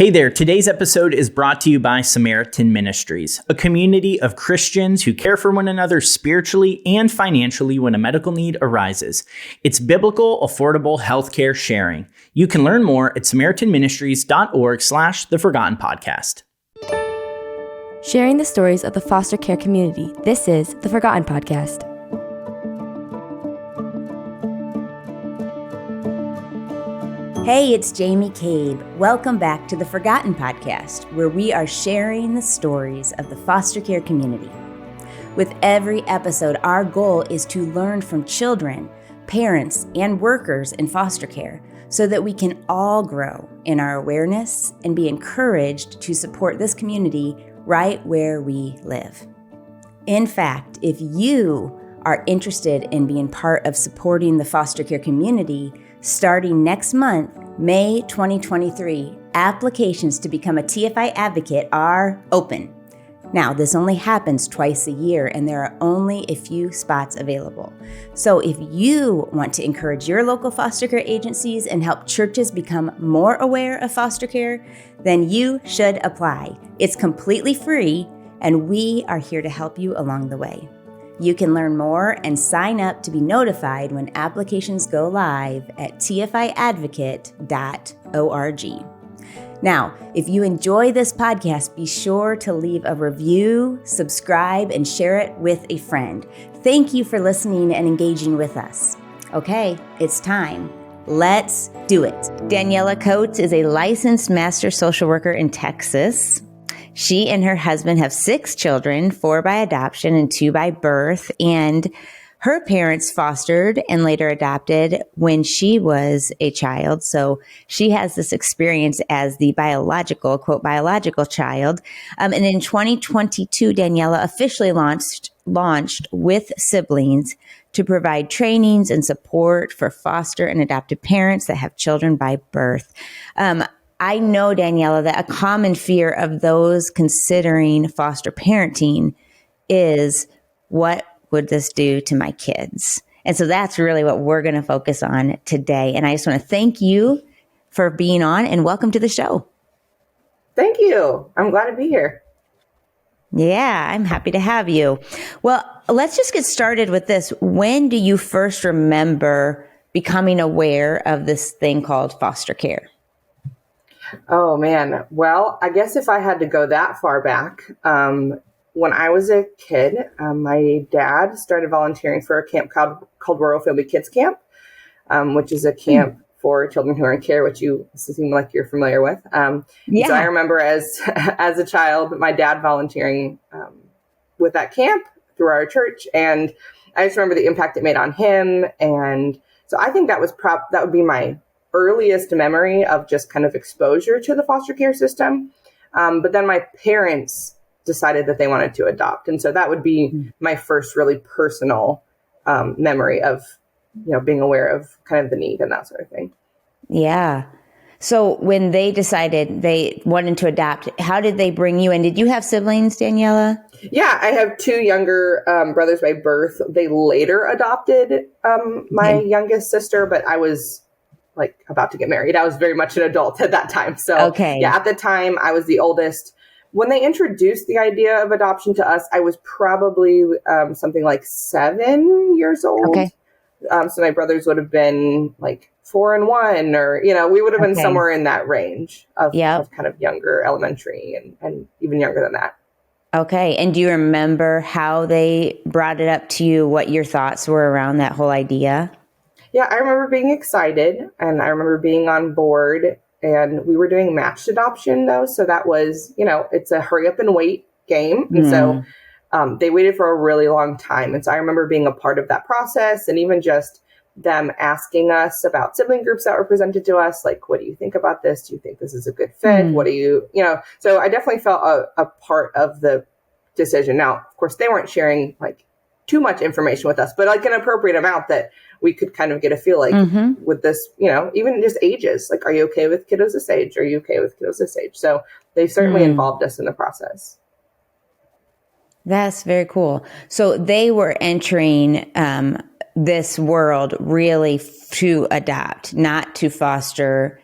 Hey there, today's episode is brought to you by Samaritan Ministries, a community of Christians who care for one another spiritually and financially when a medical need arises. It's biblical, affordable healthcare sharing. You can learn more at samaritanministries.org/The Forgotten Podcast. Sharing the stories of the foster care community, this is The Forgotten Podcast. Hey, it's Jamie Cabe. Welcome back to The Forgotten Podcast, where we are sharing the stories of the foster care community. With every episode, our goal is to learn from children, parents, and workers in foster care so that we can all grow in our awareness and be encouraged to support this community right where we live. In fact, if you are interested in being part of supporting the foster care community, starting next month, May 2023, applications to become a TFI advocate are open. Now, this only happens twice a year, and there are only a few spots available. So if you want to encourage your local foster care agencies and help churches become more aware of foster care, then you should apply. It's completely free, and we are here to help you along the way. You can learn more and sign up to be notified when applications go live at tfiadvocate.org. Now, if you enjoy this podcast, be sure to leave a review, subscribe, and share it with a friend. Thank you for listening and engaging with us. Okay, it's time. Let's do it. Daniela Coates is a licensed master social worker in Texas. She and her husband have 6 children, 4 by adoption and 2 by birth, and her parents fostered and later adopted when she was a child. So she has this experience as the biological, quote, biological child. And in 2022, Daniela officially launched with siblings to provide trainings and support for foster and adoptive parents that have children by birth. I know, Daniela, that a common fear of those considering foster parenting is, what would this do to my kids? And so that's really what we're going to focus on today. And I just want to thank you for being on and welcome to the show. Thank you. I'm glad to be here. Yeah, I'm happy to have you. Well, let's just get started with this. When do you first remember becoming aware of this thing called foster care? Oh, man. Well, I guess if I had to go that far back, when I was a kid, my dad started volunteering for a camp called Royal Family Kids Camp, which is a camp for children who are in care, which you seem like you're familiar with. Yeah. So I remember as a child, my dad volunteering with that camp through our church. And I just remember the impact it made on him. And so I think that would be my earliest memory of just kind of exposure to the foster care system. But then my parents decided that they wanted to adopt. And so that would be my first really personal memory of, being aware of kind of the need and that sort of thing. Yeah. So when they decided they wanted to adopt, how did they bring you in? Did you have siblings, Daniela? Yeah, I have 2 younger brothers by birth. They later adopted my youngest sister, but I was about to get married. I was very much an adult at that time. So yeah, at the time I was the oldest. When they introduced the idea of adoption to us, I was probably something like 7 years old. Okay. So my brothers would have been like 4 and 1, or, we would have been somewhere in that range of kind of younger elementary and even younger than that. Okay. And do you remember how they brought it up to you, what your thoughts were around that whole idea? Yeah, I remember being excited, and I remember being on board, and we were doing matched adoption though. So that was, it's a hurry up and wait game. And so they waited for a really long time. And so I remember being a part of that process, and even just them asking us about sibling groups that were presented to us. Like, what do you think about this? Do you think this is a good fit? What do you, so I definitely felt a part of the decision. Now, of course, they weren't sharing too much information with us, but an appropriate amount that we could kind of get a feel with this, even just ages, are you okay with kiddos this age? Are you okay with kiddos this age? So they certainly involved us in the process. That's very cool. So they were entering this world really to adopt, not to foster,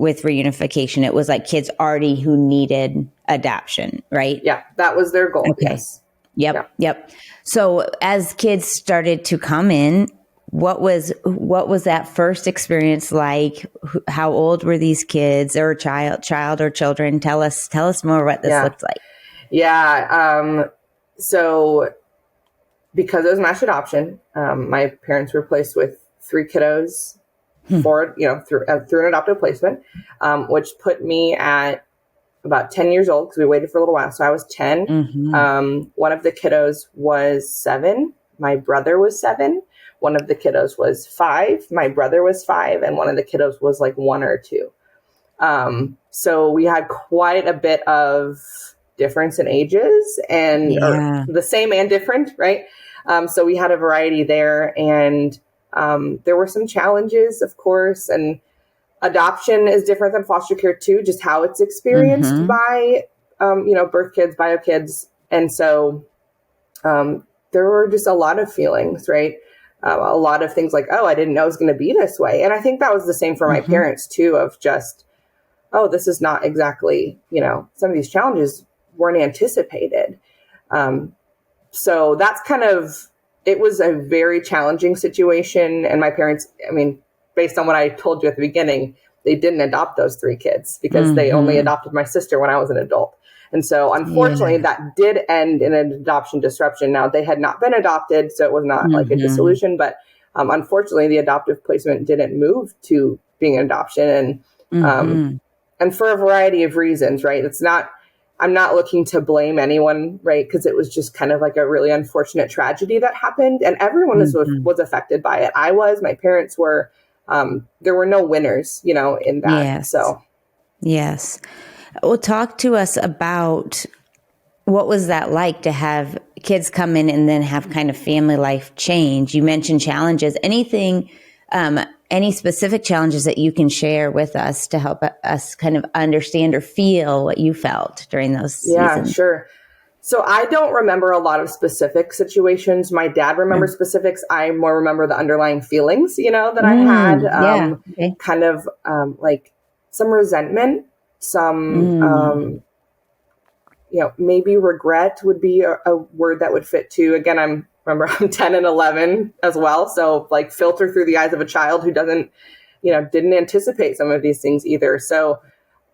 with reunification. It was like kids already who needed adoption, right? Yeah, that was their goal. Okay. Yes. Yep. So as kids started to come in, what was that first experience like? How old were these kids, or child or children? Tell us more what this looked like. Yeah. So because it was mass adoption, my parents were placed with 3 kiddos through an adoptive placement, which put me at about 10 years old, because we waited for a little while. So I was 10. One of the kiddos was 7. My brother was 7. One of the kiddos was 5. My brother was 5. And one of the kiddos was like 1 or 2. So we had quite a bit of difference in ages, and or the same and different, right? So we had a variety there, and there were some challenges, of course, and adoption is different than foster care too, just how it's experienced by, birth kids, bio kids. And so there were just a lot of feelings, right? A lot of things like, oh, I didn't know it was going to be this way. And I think that was the same for my parents too, of just, oh, this is not exactly, some of these challenges weren't anticipated. So that's it was a very challenging situation. And my parents, based on what I told you at the beginning, they didn't adopt those 3 kids because they only adopted my sister when I was an adult. And so unfortunately that did end in an adoption disruption. Now, they had not been adopted, so it was not like a dissolution, but unfortunately the adoptive placement didn't move to being an adoption. And for a variety of reasons, right? I'm not looking to blame anyone, right? Because it was just kind of like a really unfortunate tragedy that happened, and everyone was affected by it. I was, my parents were, there were no winners, in that. Yes. Well, talk to us about what was that like to have kids come in and then have kind of family life change? You mentioned challenges. Anything, any specific challenges that you can share with us to help us kind of understand or feel what you felt during those seasons? Yeah, sure. So I don't remember a lot of specific situations. My dad remembers specifics. I more remember the underlying feelings, that I had, kind of like some resentment, some, maybe regret would be a word that would fit too. Again, I'm 10 and 11 as well. So like filter through the eyes of a child who didn't anticipate some of these things either. So,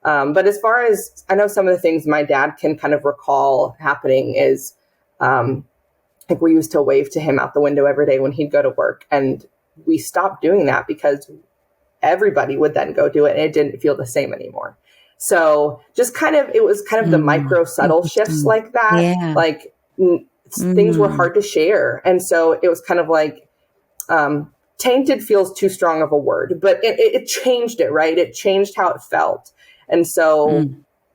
but as far as I know, some of the things my dad can kind of recall happening is, like we used to wave to him out the window every day when he'd go to work, and we stopped doing that because everybody would then go do it, and it didn't feel the same anymore. So just it was kind of the micro subtle shifts like that. Yeah. Like things were hard to share. And so it was kind of like, tainted feels too strong of a word, but it changed it, right? It changed how it felt. And so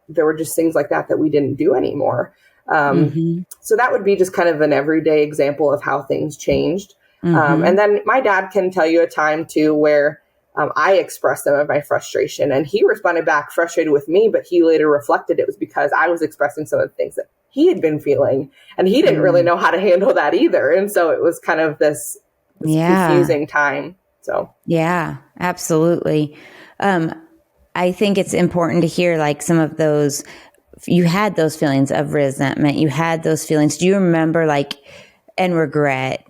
there were just things like that we didn't do anymore. So that would be just kind of an everyday example of how things changed. And then my dad can tell you a time too where I expressed some of my frustration, and he responded back frustrated with me, but he later reflected it was because I was expressing some of the things that he had been feeling, and he didn't really know how to handle that either. And so it was kind of this confusing time. So, yeah, absolutely. I think it's important to hear like some of those, you had those feelings of resentment, you had those feelings. Do you remember and regret,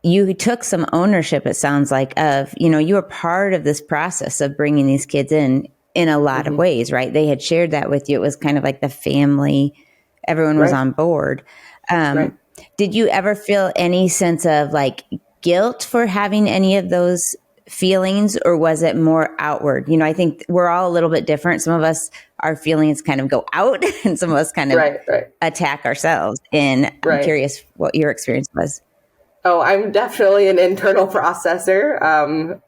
you took some ownership, it sounds like, of, you were part of this process of bringing these kids in a lot of ways, right? They had shared that with you. It was kind of like the family, everyone was on board. Did you ever feel any sense of guilt for having any of those feelings, or was it more outward? I think we're all a little bit different. Some of us, our feelings kind of go out, and some of us kind of attack ourselves. And I'm curious what your experience was. Oh, I'm definitely an internal processor,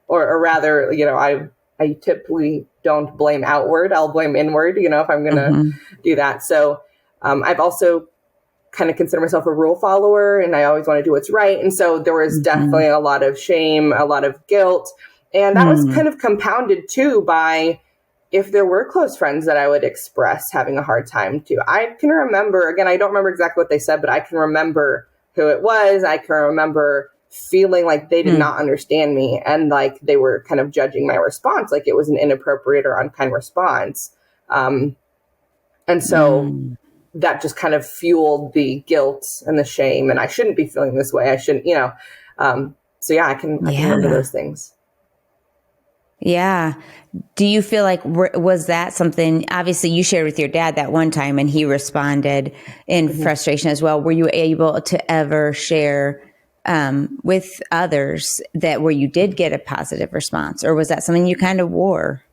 or rather, I typically don't blame outward. I'll blame inward, if I'm going to do that. So I've also kind of consider myself a rule follower, and I always want to do what's right. And so there was definitely a lot of shame, a lot of guilt. And that was kind of compounded too by if there were close friends that I would express having a hard time to. I can remember, again, I don't remember exactly what they said, but I can remember who it was. I can remember feeling like they did not understand me, and like they were kind of judging my response, like it was an inappropriate or unkind response. And so that just kind of fueled the guilt and the shame, and I shouldn't be feeling this way. I shouldn't, so yeah, I can remember those things. Yeah. Do you feel like, was that something, obviously you shared with your dad that one time and he responded in frustration as well. Were you able to ever share with others that where you did get a positive response, or was that something you kind of wore?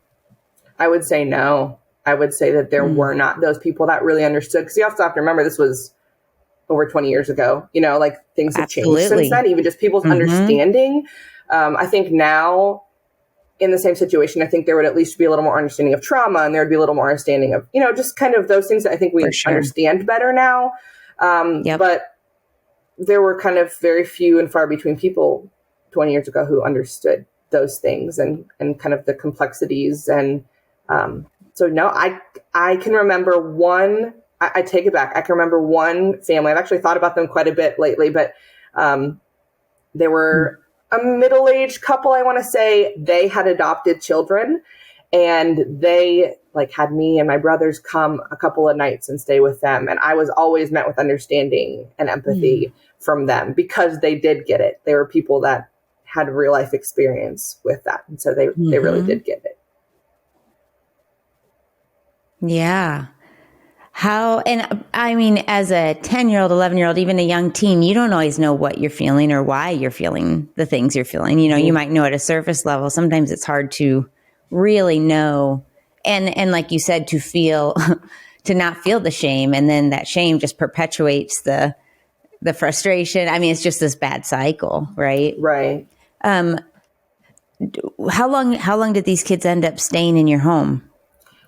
I would say no. I would say that there were not those people that really understood, because you also have to remember this was over 20 years ago, like things have changed since then, even just people's understanding. I think now in the same situation, I think there would at least be a little more understanding of trauma, and there'd be a little more understanding of, just kind of those things that I think we understand better now. But there were kind of very few and far between people 20 years ago who understood those things and kind of the complexities. And so no, I can remember one, I take it back. I can remember one family. I've actually thought about them quite a bit lately, but they were a middle-aged couple, I want to say. They had adopted children, and they had me and my brothers come a couple of nights and stay with them. And I was always met with understanding and empathy from them, because they did get it. They were people that had real life experience with that. And so they really did get it. Yeah. How, and I mean, as a 10-year-old, 11-year-old, even a young teen, you don't always know what you're feeling or why you're feeling the things you're feeling. You might know at a surface level. Sometimes it's hard to really know. And like you said, to not feel the shame. And then that shame just perpetuates the frustration. I mean, it's just this bad cycle, right? Right. How long did these kids end up staying in your home?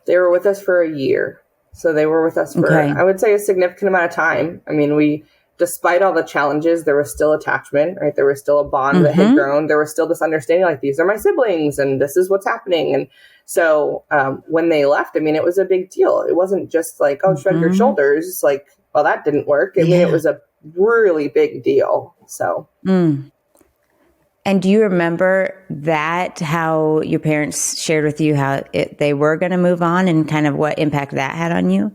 They were with us for a year. So they were with us for, I would say, a significant amount of time. I mean, despite all the challenges, there was still attachment, right? There was still a bond that had grown. There was still this understanding, like, these are my siblings and this is what's happening. And so when they left, I mean, it was a big deal. It wasn't just like, oh, shrug your shoulders. Like, well, that didn't work. I mean, it was a really big deal. So. And do you remember that, how your parents shared with you how they were going to move on and kind of what impact that had on you?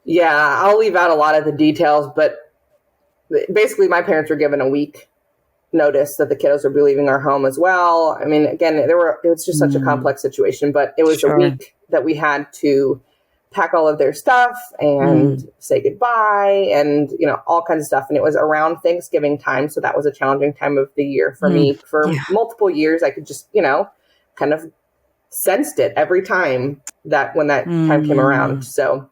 Yeah, I'll leave out a lot of the details, but basically my parents were given a week notice that the kiddos would be leaving our home as well. I mean, again, it was just such a complex situation, but it was a week that we had to pack all of their stuff and say goodbye and, all kinds of stuff. And it was around Thanksgiving time. So that was a challenging time of the year for me. For multiple years, I could just, kind of sensed it every time when that time came around. So,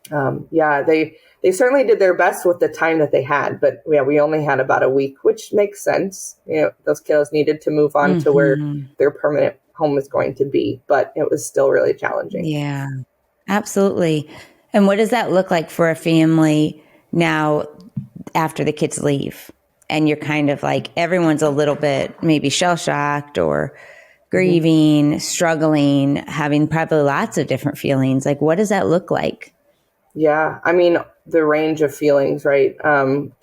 they certainly did their best with the time that they had, but we only had about a week, which makes sense. Those kiddos needed to move on to where their permanent home was going to be, but it was still really challenging. Yeah. Absolutely. And what does that look like for a family now after the kids leave? And you're kind of like, everyone's a little bit maybe shell-shocked or grieving, struggling, having probably lots of different feelings. Like, what does that look like? Yeah. I mean, the range of feelings, right?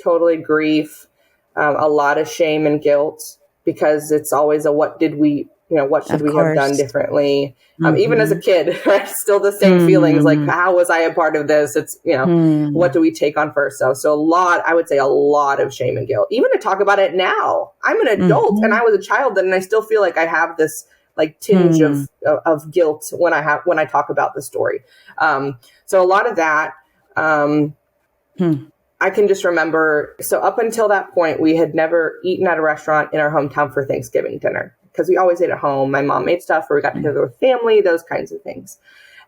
Totally grief, a lot of shame and guilt, because it's always what should we have done differently? Even as a kid, right? Still the same feelings, like, how was I a part of this? It's, what do we take on for ourselves? So I would say a lot of shame and guilt, even to talk about it now. I'm an adult and I was a child then, and I still feel like I have this like tinge of guilt when I talk about the story. So a lot of that, I can just remember. So up until that point, we had never eaten at a restaurant in our hometown for Thanksgiving dinner, because we always ate at home. My mom made stuff where we got together with family, those kinds of things.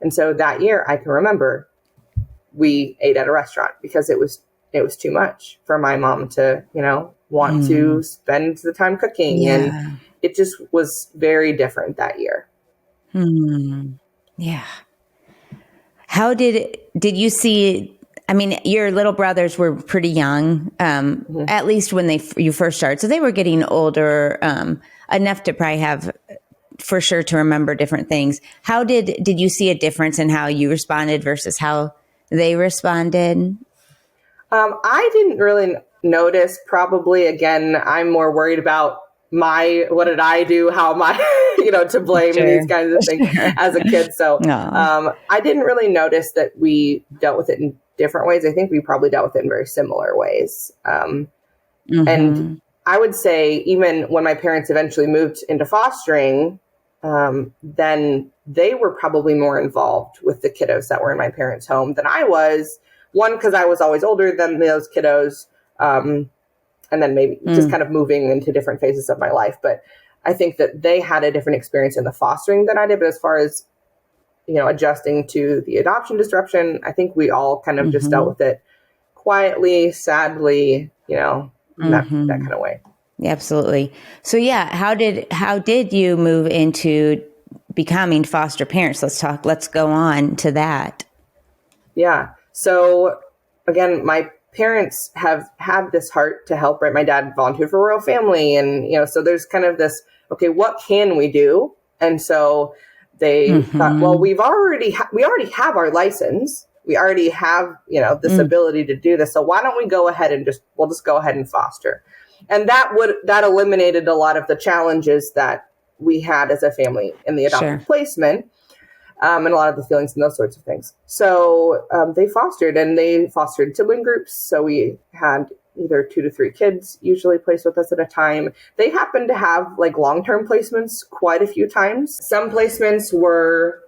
And so that year, I can remember we ate at a restaurant because it was too much for my mom to, want to spend the time cooking. Yeah. And it just was very different that year. Yeah. How did you see, I mean, your little brothers were pretty young, at least when you first started. So they were getting older, enough to probably have, for sure, to remember different things. How did you see a difference in how you responded versus how they responded? I didn't really, notice. Probably, again, I'm more worried about what did I do? How am I, to blame these kinds of things as a kid. So I didn't really notice that we dealt with it in different ways. I think we probably dealt with it in very similar ways. And I would say even when my parents eventually moved into fostering, then they were probably more involved with the kiddos that were in my parents' home than I was. One, because I was always older than those kiddos. And then maybe just kind of moving into different phases of my life. But I think that they had a different experience in the fostering than I did. But as far as, adjusting to the adoption disruption, I think we all kind of just dealt with it quietly, sadly, that kind of way. Yeah, absolutely. So how did you move into becoming foster parents? Let's go on to that. Yeah. So again, my parents have had this heart to help, right? My dad volunteered for Royal Family. And, so there's kind of this, okay, what can we do? And so they thought, well, we already have our license. We already have, this ability to do this. So why don't we go ahead and we'll just go ahead and foster. And that eliminated a lot of the challenges that we had as a family in the adoptive placement. And a lot of the feelings and those sorts of things. So they fostered sibling groups. So we had either 2 to 3 kids usually placed with us at a time. They happened to have long-term placements quite a few times. Some placements were,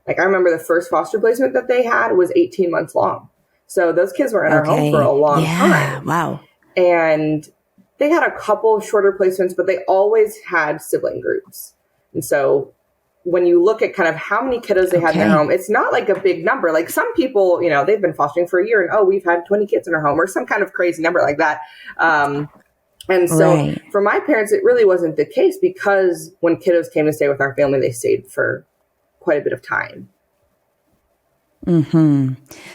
I remember the first foster placement that they had was 18 months long. So those kids were in our home for a long time. Wow. And they had a couple of shorter placements, but they always had sibling groups. And so when you look at kind of how many kiddos they had in their home, it's not a big number. Some people, they've been fostering for a year and, we've had 20 kids in our home or some kind of crazy number like that. And so for my parents, it really wasn't the case because when kiddos came to stay with our family, they stayed for quite a bit of time.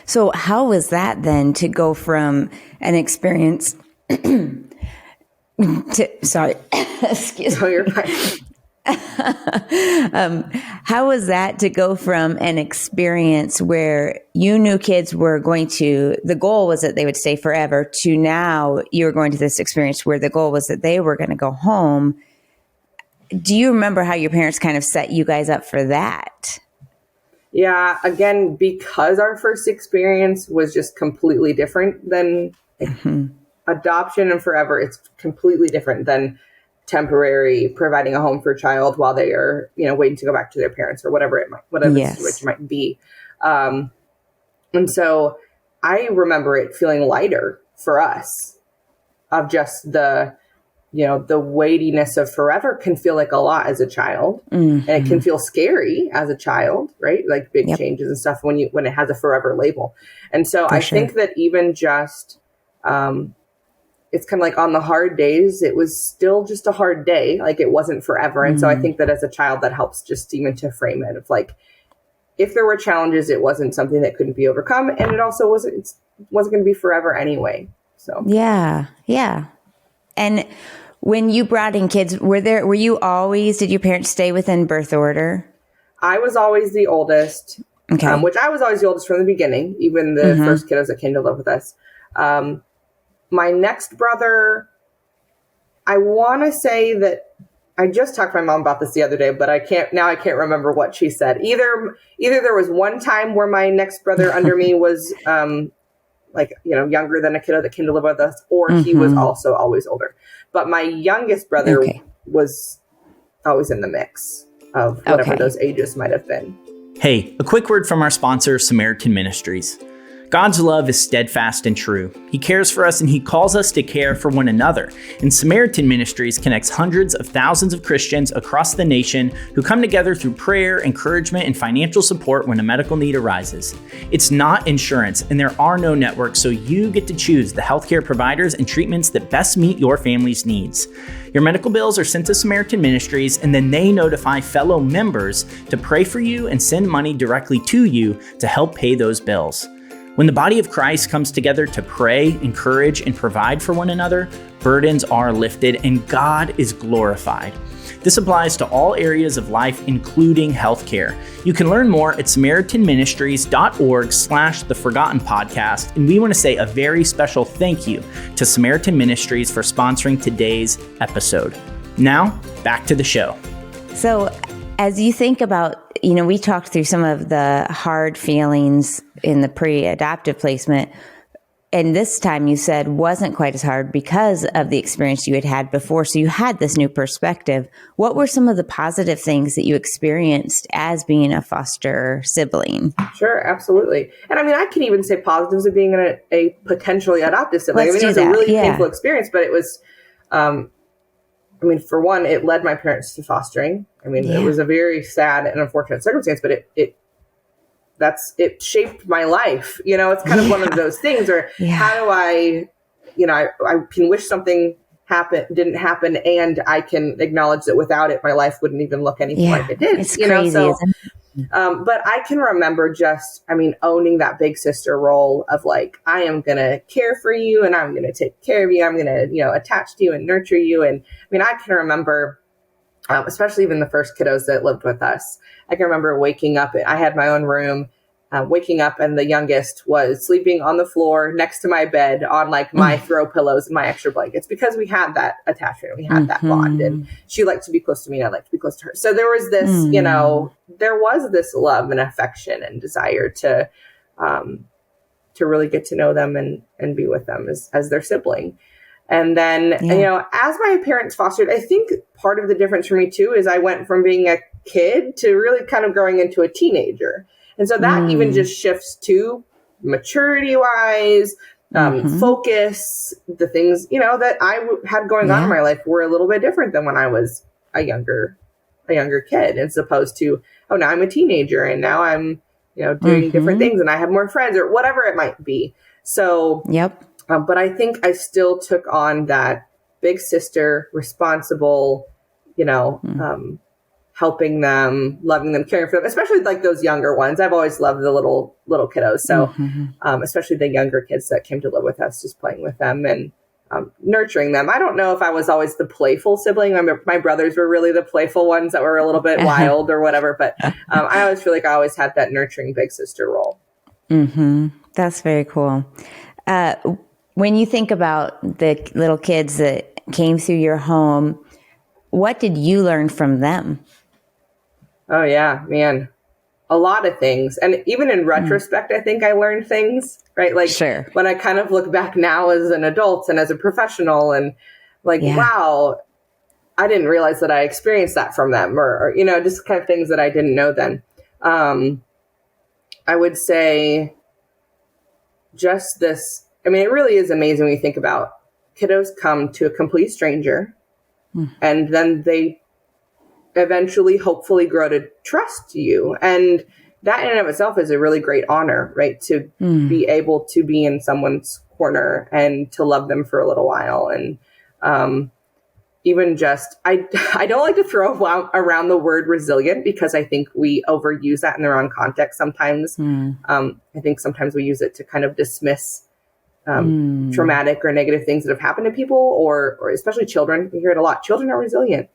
So how was that then to go from an experience excuse me. You're fine. How was that to go from an experience where you knew kids were the goal was that they would stay forever, to now you're going to this experience where the goal was that they were going to go home? Do you remember how your parents kind of set you guys up for that? Yeah, again, because our first experience was just completely different than adoption and forever. It's completely different than temporary providing a home for a child while they are, waiting to go back to their parents or whatever the situation might be. And so I remember it feeling lighter for us of just the weightiness of forever can feel like a lot as a child, and it can feel scary as a child, right? Big changes and stuff when it has a forever label. And so I think that even just, it's kind of on the hard days, it was still just a hard day. It wasn't forever. And so I think that as a child, that helps just even to frame it of if there were challenges, it wasn't something that couldn't be overcome. And it also wasn't going to be forever anyway. So, yeah. And when you brought in kids, did your parents stay within birth order? I was always the oldest, which I was always the oldest from the beginning, even the first kiddos that came to live with us. My next brother, I want to say that I just talked to my mom about this the other day, but I can't remember what she said. Either there was one time where my next brother under me was, younger than a kiddo that came to live with us, or he was also always older. But my youngest brother was always in the mix of whatever those ages might have been. Hey, a quick word from our sponsor, Samaritan Ministries. God's love is steadfast and true. He cares for us and He calls us to care for one another. And Samaritan Ministries connects hundreds of thousands of Christians across the nation who come together through prayer, encouragement, and financial support when a medical need arises. It's not insurance, and there are no networks, so you get to choose the healthcare providers and treatments that best meet your family's needs. Your medical bills are sent to Samaritan Ministries, and then they notify fellow members to pray for you and send money directly to you to help pay those bills. When the body of Christ comes together to pray, encourage, and provide for one another, burdens are lifted and God is glorified. This applies to all areas of life, including healthcare. You can learn more at SamaritanMinistries.org/The Forgotten Podcast, and we want to say a very special thank you to Samaritan Ministries for sponsoring today's episode. Now, back to the show. So, as you think about, we talked through some of the hard feelings in the pre-adoptive placement. And this time you said wasn't quite as hard because of the experience you had had before. So you had this new perspective. What were some of the positive things that you experienced as being a foster sibling? Sure, absolutely. And I can even say positives of being a potentially adoptive sibling. It was a really painful experience, but it was, for one, it led my parents to fostering. It was a very sad and unfortunate circumstance, but it shaped my life. It's kind of one of those things where how do I can wish something didn't happen, and I can acknowledge that without it, my life wouldn't even look anything like it did. It's crazy, isn't it? But I can remember owning that big sister role of I am going to care for you and I'm going to take care of you. I'm going to, attach to you and nurture you. And I can remember, especially even the first kiddos that lived with us, I can remember waking up. I had my own room, waking up, and the youngest was sleeping on the floor next to my bed on my throw pillows and my extra blankets, because we had that attachment, we had that bond, and she liked to be close to me and I liked to be close to her. So there was this, there was this love and affection and desire to really get to know them and be with them as their sibling. And then, as my parents fostered, I think part of the difference for me too is I went from being a kid to really kind of growing into a teenager. And so that even just shifts to maturity wise, focus, the things, that I had going on in my life were a little bit different than when I was a younger kid, as opposed to, now I'm a teenager and now I'm, doing different things and I have more friends or whatever it might be. So, but I think I still took on that big sister, responsible, helping them, loving them, caring for them, especially those younger ones. I've always loved the little kiddos. So, especially the younger kids that came to live with us, just playing with them and nurturing them. I don't know if I was always the playful sibling. My brothers were really the playful ones that were a little bit wild or whatever. But I always feel like I always had that nurturing big sister role. That's very cool. When you think about the little kids that came through your home, what did you learn from them? Oh, yeah, man. A lot of things. And even in retrospect, I think I learned things, right? When I kind of look back now as an adult and as a professional and wow, I didn't realize that I experienced that from them or just kind of things that I didn't know then. I would say just this. It really is amazing when you think about kiddos come to a complete stranger and then they eventually, hopefully grow to trust you. And that in and of itself is a really great honor, right? To be able to be in someone's corner and to love them for a little while. And even just, I don't like to throw around the word resilient because I think we overuse that in the wrong context sometimes. I think sometimes we use it to kind of dismiss traumatic or negative things that have happened to people or especially children. We hear it a lot. Children are resilient.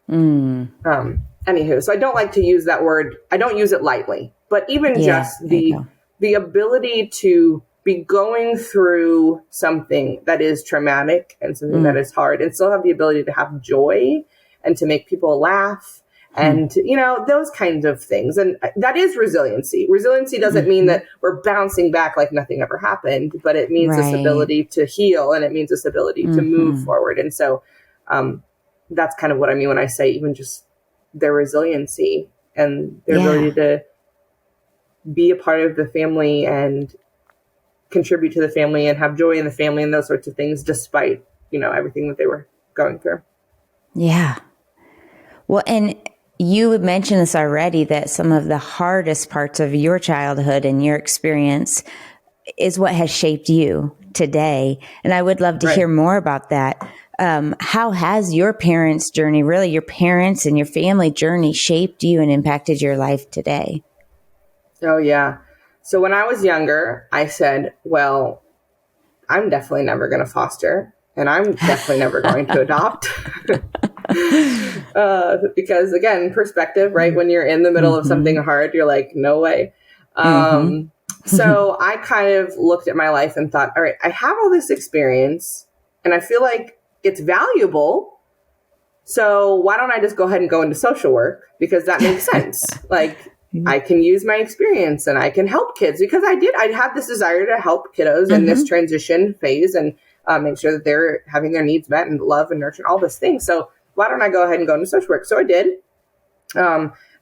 Anywho, so I don't like to use that word. I don't use it lightly, but even just the ability to be going through something that is traumatic and something that is hard and still have the ability to have joy and to make people laugh and, those kinds of things. And that is resiliency. Resiliency doesn't mean that we're bouncing back like nothing ever happened, but it means this ability to heal and it means this ability to move forward. And so, that's kind of what I mean when I say even just their resiliency and their ability to be a part of the family and contribute to the family and have joy in the family and those sorts of things, despite, everything that they were going through. Yeah. Well, and you mentioned this already, that some of the hardest parts of your childhood and your experience is what has shaped you today. And I would love to hear more about that. How has your parents' journey, really your parents and your family journey, shaped you and impacted your life today? Oh, yeah. So when I was younger, I said, well, I'm definitely never going to foster and I'm definitely never going to adopt. Because again, perspective, right? When you're in the middle of something hard, you're like, no way. So I kind of looked at my life and thought, all right, I have all this experience and I feel like it's valuable. So why don't I just go ahead and go into social work? Because that makes sense. Like I can use my experience and I can help kids because I had this desire to help kiddos in this transition phase and make sure that they're having their needs met and love and nurture and all those things. So why don't I go ahead and go into social work? So I did.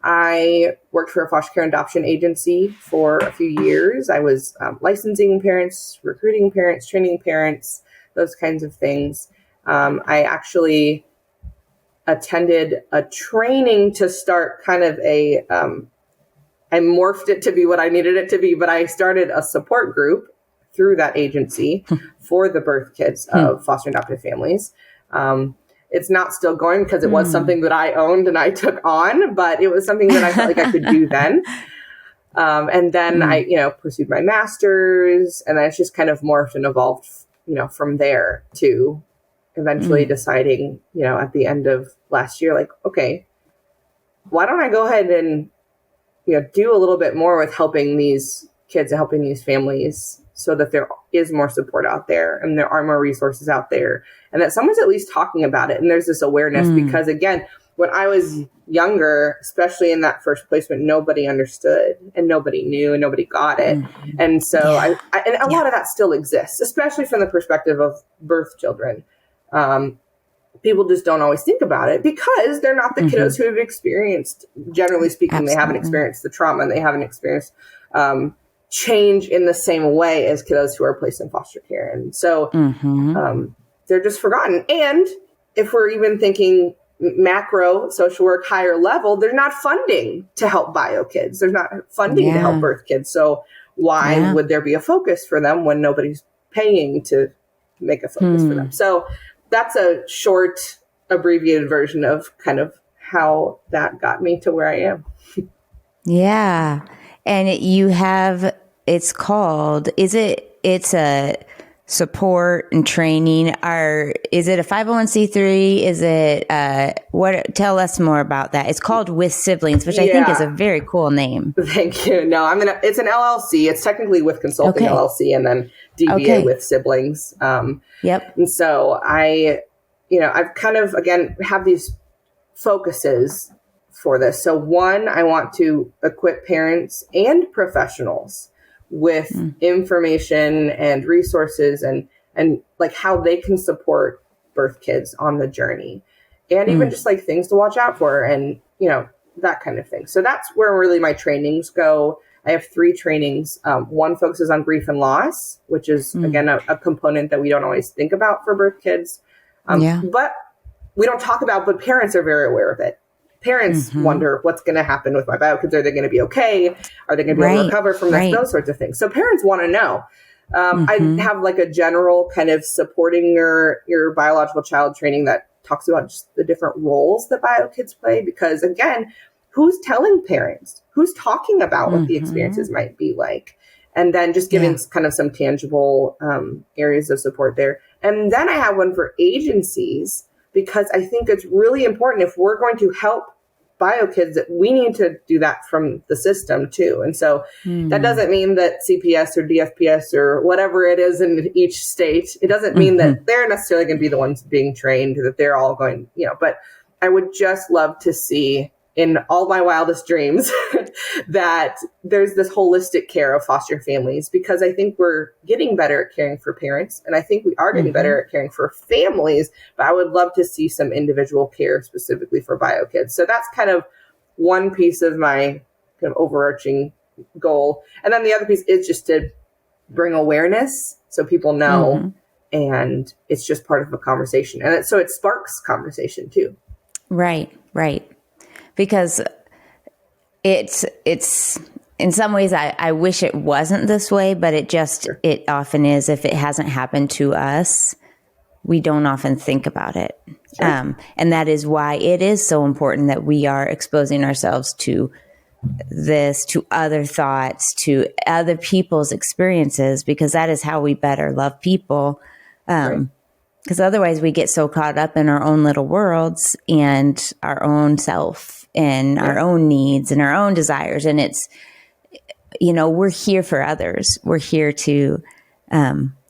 I worked for a foster care and adoption agency for a few years. I was licensing parents, recruiting parents, training parents, those kinds of things. I actually attended a training to start kind of I morphed it to be what I needed it to be, but I started a support group through that agency for the birth kids of foster and adoptive families. It's not still going because it was something that I owned and I took on, but it was something that I felt like I could do then. And then I, pursued my master's, and then it's just kind of morphed and evolved, from there to eventually deciding, at the end of last year, like, okay, why don't I go ahead and, do a little bit more with helping these kids and helping these families so that there is more support out there and there are more resources out there and that someone's at least talking about it. And there's this awareness because again, when I was younger, especially in that first placement, nobody understood and nobody knew and nobody got it. And so I a lot of that still exists, especially from the perspective of birth children. People just don't always think about it because they're not the kiddos who have experienced, generally speaking, they haven't experienced the trauma and they haven't experienced change in the same way as kiddos who are placed in foster care. And so they're just forgotten. And if we're even thinking macro social work, higher level, there's not funding to help bio kids. There's not funding to help birth kids. So why would there be a focus for them when nobody's paying to make a focus for them? So that's a short, abbreviated version of kind of how that got me to where I am. Yeah. And it's a support and training. Is it a 501c3? Is it, tell us more about that. It's called With Siblings, which I think is a very cool name. Thank you. No, it's an LLC. It's technically With Consulting LLC and then DBA With Siblings. And so I've kind of, again, have these focuses for this. So one, I want to equip parents and professionals with information and resources and like how they can support birth kids on the journey and even just like things to watch out for and, that kind of thing. So that's where really my trainings go. I have 3 trainings. One focuses on grief and loss, which is again, a component that we don't always think about for birth kids. But we don't talk about, but parents are very aware of it. Parents wonder what's going to happen with my bio kids. Are they going to be okay? Are they going to be able to recover from this? Those sorts of things. So parents want to know. I have like a general kind of supporting your biological child training that talks about just the different roles that bio kids play. Because again, who's telling parents? Who's talking about what the experiences might be like? And then just giving kind of some tangible areas of support there. And then I have one for agencies because I think it's really important if we're going to help bio kids that we need to do that from the system too. And so that doesn't mean that CPS or DFPS or whatever it is in each state, it doesn't mean that they're necessarily going to be the ones being trained, that they're all going, but I would just love to see in all my wildest dreams that there's this holistic care of foster families, because I think we're getting better at caring for parents. And I think we are getting better at caring for families, but I would love to see some individual care specifically for bio kids. So that's kind of one piece of my kind of overarching goal. And then the other piece is just to bring awareness so people know, and it's just part of a conversation. And so it sparks conversation too. Right. Because it's in some ways, I wish it wasn't this way, but it often is. If it hasn't happened to us, we don't often think about it. And that is why it is so important that we are exposing ourselves to this, to other thoughts, to other people's experiences, because that is how we better love people. Because otherwise we get so caught up in our own little worlds and our own self and our own needs and our own desires. And it's, we're here for others. We're here to,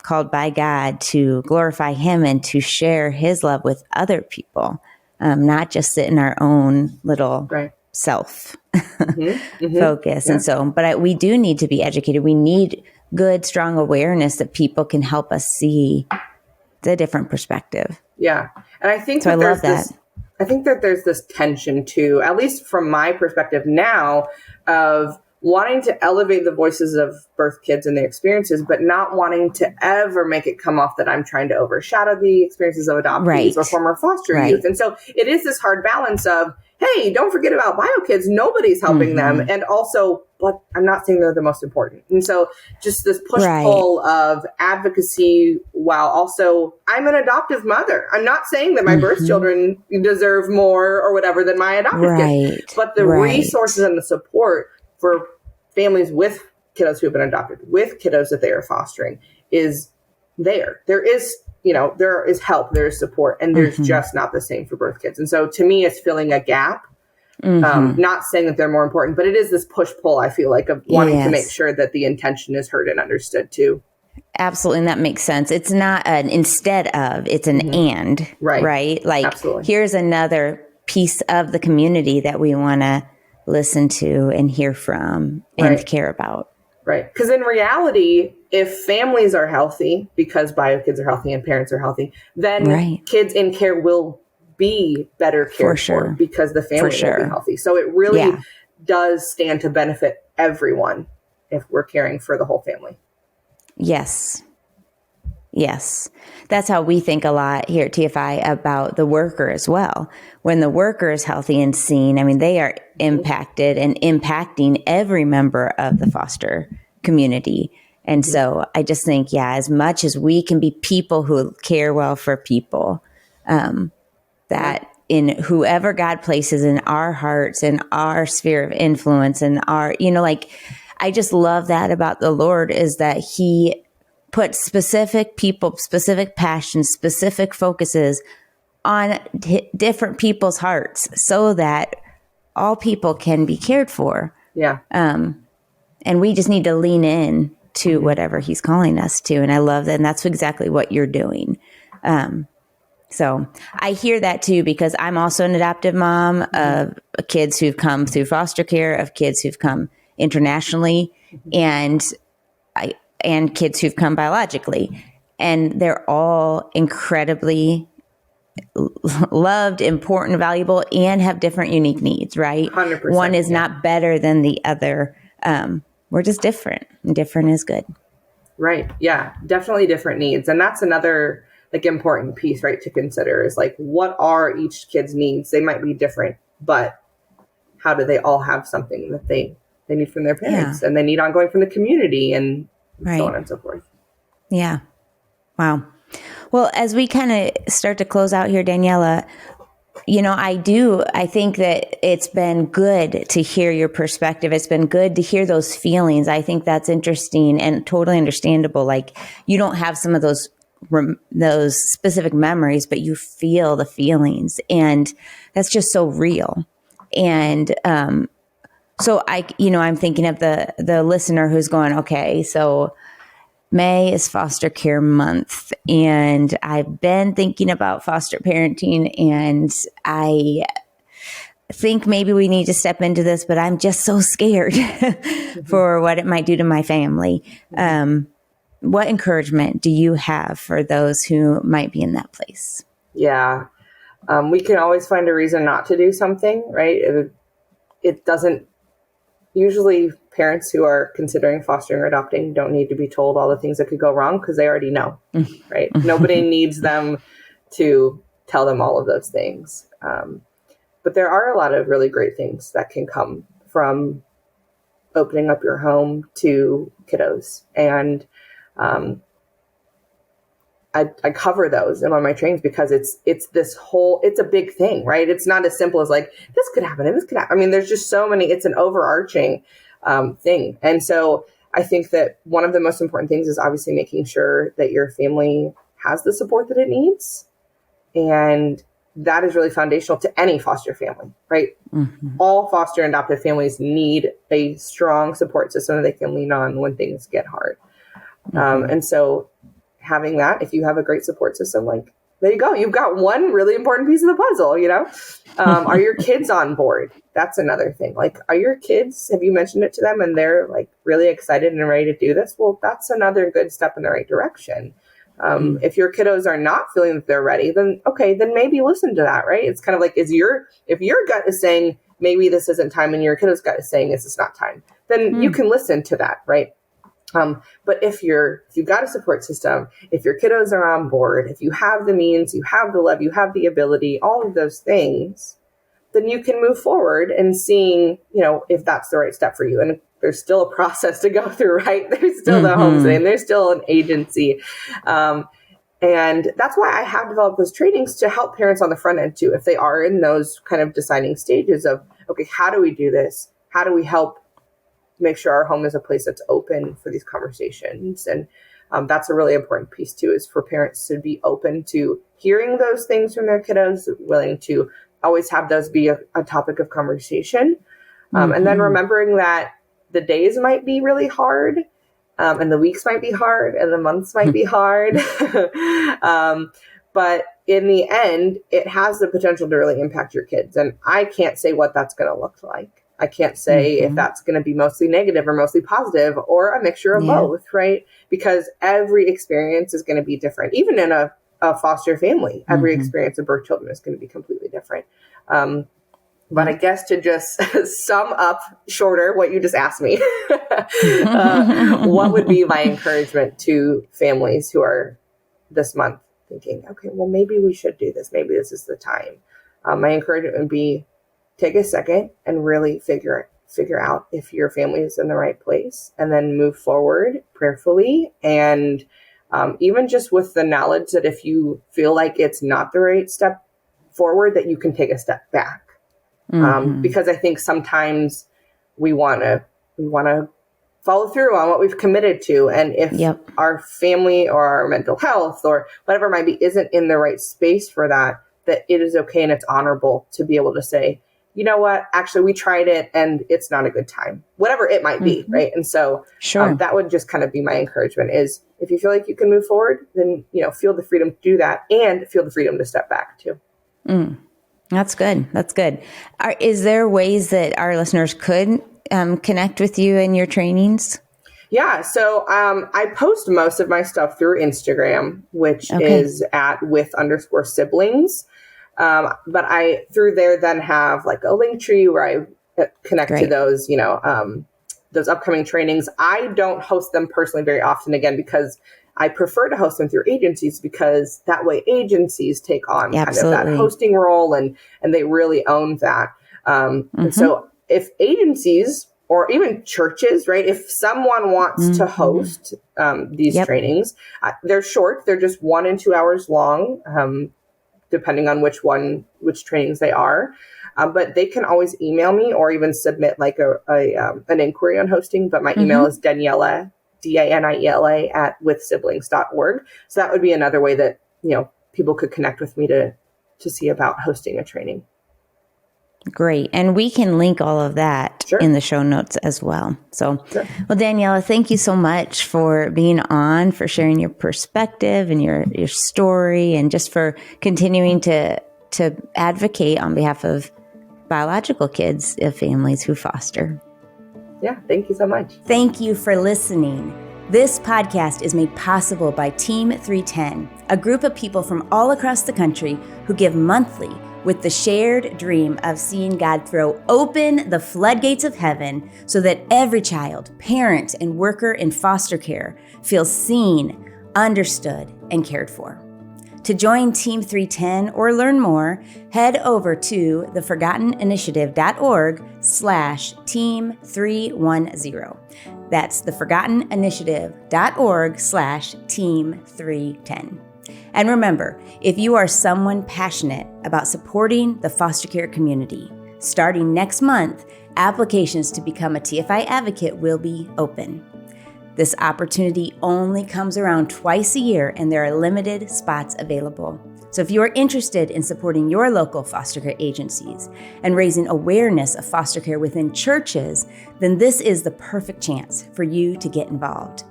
called by God to glorify him and to share his love with other people, not just sit in our own little self focus. And so, but we do need to be educated. We need good, strong awareness that people can help us see the different perspective. Yeah. And I think so I love that. I think that there's this tension too, at least from my perspective now, of wanting to elevate the voices of birth kids and their experiences, but not wanting to ever make it come off that I'm trying to overshadow the experiences of adoptees or former foster youth. And so it is this hard balance of, hey, don't forget about bio kids. Nobody's helping them. And also, but I'm not saying they're the most important. And so just this push-pull of advocacy while also I'm an adoptive mother. I'm not saying that my birth children deserve more or whatever than my adoptive kids. But the resources and the support for families with kiddos who have been adopted, with kiddos that they are fostering is there. There is help, there is support, and there's just not the same for birth kids. And so to me, it's filling a gap. Not saying that they're more important, but it is this push-pull, I feel like, of wanting to make sure that the intention is heard and understood too. Absolutely. And that makes sense. It's not an instead of, it's an and, right? Like, here's another piece of the community that we want to listen to and hear from and care about. Right. Because in reality, if families are healthy, because bio kids are healthy and parents are healthy, then kids in care will be better cared for because the family will be healthy. So it really does stand to benefit everyone if we're caring for the whole family. Yes. Yes. That's how we think a lot here at TFI about the worker as well. When the worker is healthy and seen, I mean, they are impacted and impacting every member of the foster community. And so I just think, as much as we can be people who care well for people, that in whoever God places in our hearts and our sphere of influence and our, I just love that about the Lord is that he put specific people, specific passions, specific focuses on different people's hearts so that all people can be cared for. Yeah. And we just need to lean in to whatever he's calling us to. And I love that. And that's exactly what you're doing. So I hear that too, because I'm also an adoptive mom of kids who've come through foster care, of kids who've come internationally, and kids who've come biologically. And they're all incredibly loved, important, valuable, and have different unique needs, right? 100%. One is not better than the other. We're just different. And different is good. Right. Yeah, definitely different needs. And that's another important piece, right, to consider is what are each kid's needs? They might be different, but how do they all have something that they need from their parents and they need ongoing from the community and so on and so forth. Yeah. Wow. Well, as we kind of start to close out here, Daniela, I think that it's been good to hear your perspective. It's been good to hear those feelings. I think that's interesting and totally understandable. You don't have some of those specific memories, but you feel the feelings, and that's just so real. And, so I'm thinking of the listener who's going, okay, so May is foster care month, and I've been thinking about foster parenting, and I think maybe we need to step into this, but I'm just so scared for what it might do to my family. What encouragement do you have for those who might be in that place? Yeah. We can always find a reason not to do something, right? It doesn't, usually parents who are considering fostering or adopting don't need to be told all the things that could go wrong because they already know, right? Nobody needs them to tell them all of those things. But there are a lot of really great things that can come from opening up your home to kiddos. And I cover those in one of my trainings because it's a big thing, right? It's not as simple as this could happen and this could happen. I mean, there's just so many, it's an overarching thing. And so I think that one of the most important things is obviously making sure that your family has the support that it needs. And that is really foundational to any foster family, right? Mm-hmm. All foster and adoptive families need a strong support system that they can lean on when things get hard. Mm-hmm. And so having that, if you have a great support system, like, there you go. You've got one really important piece of the puzzle, you know? Are your kids on board? That's another thing. Like, are your kids, have you mentioned it to them and they're like really excited and ready to do this? Well, that's another good step in the right direction. If your kiddos are not feeling that they're ready, then okay, then maybe listen to that, right? It's kind of like, if your gut is saying maybe this isn't time and your kiddo's gut is saying this is not time, then you can listen to that, right? But if you've got a support system, if your kiddos are on board, if you have the means, you have the love, you have the ability, all of those things, then you can move forward and seeing, you know, if that's the right step for you. And there's still a process to go through, right? There's still the homesteading, there's still an agency. And that's why I have developed those trainings to help parents on the front end too, if they are in those kind of deciding stages of, okay, how do we do this? How do we help make sure our home is a place that's open for these conversations? And that's a really important piece too, is for parents to be open to hearing those things from their kiddos, willing to always have those be a topic of conversation. And then remembering that the days might be really hard, and the weeks might be hard, and the months might be hard. But in the end, it has the potential to really impact your kids. And I can't say what that's going to look like. I can't say if that's going to be mostly negative or mostly positive or a mixture of both, right? Because every experience is going to be different. Even in a foster family, every experience of birth children is going to be completely different. But I guess to just sum up shorter what you just asked me, what would be my encouragement to families who are this month thinking, okay, well, maybe we should do this. Maybe this is the time. My encouragement would be, take a second and really figure out if your family is in the right place, and then move forward prayerfully. And even just with the knowledge that if you feel like it's not the right step forward, that you can take a step back. Because I think sometimes we want to follow through on what we've committed to. And if our family or our mental health or whatever it might be isn't in the right space for that, that it is okay and it's honorable to be able to say, you know what, actually we tried it and it's not a good time, whatever it might be. Right. And so that would just kind of be my encouragement, is if you feel like you can move forward, then, you know, feel the freedom to do that and feel the freedom to step back too. That's good. That's good. Is there ways that our listeners could connect with you and your trainings? Yeah. So I post most of my stuff through Instagram, which is at @with_siblings. But I through there then have like a link tree where I connect to those, you know, those upcoming trainings. I don't host them personally very often, again, because I prefer to host them through agencies, because that way agencies take on kind of that hosting role and they really own that. And so if agencies or even churches, right, if someone wants to host these trainings, they're short. They're just 1 and 2 hours long, depending on which trainings they are. But they can always email me or even submit like an inquiry on hosting. But my email is Daniela, Daniela @withsiblings.org. So that would be another way that, you know, people could connect with me to see about hosting a training. Great. And we can link all of that in the show notes as well. So, well, Daniela, thank you so much for being on, for sharing your perspective and your story, and just for continuing to advocate on behalf of biological kids of families who foster. Yeah, thank you so much. Thank you for listening. This podcast is made possible by Team 310, a group of people from all across the country who give monthly with the shared dream of seeing God throw open the floodgates of heaven so that every child, parent, and worker in foster care feels seen, understood, and cared for. To join Team 310 or learn more, head over to theforgotteninitiative.org/team310. That's theforgotteninitiative.org/team310. And remember, if you are someone passionate about supporting the foster care community, starting next month, applications to become a TFI advocate will be open. This opportunity only comes around twice a year, and there are limited spots available. So if you are interested in supporting your local foster care agencies and raising awareness of foster care within churches, then this is the perfect chance for you to get involved.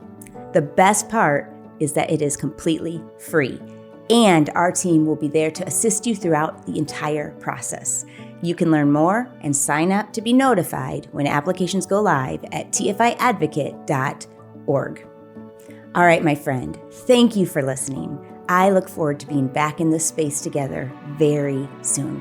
The best part is that it is completely free, and our team will be there to assist you throughout the entire process. You can learn more and sign up to be notified when applications go live at tfiadvocate.org. All right, my friend, thank you for listening. I look forward to being back in this space together very soon.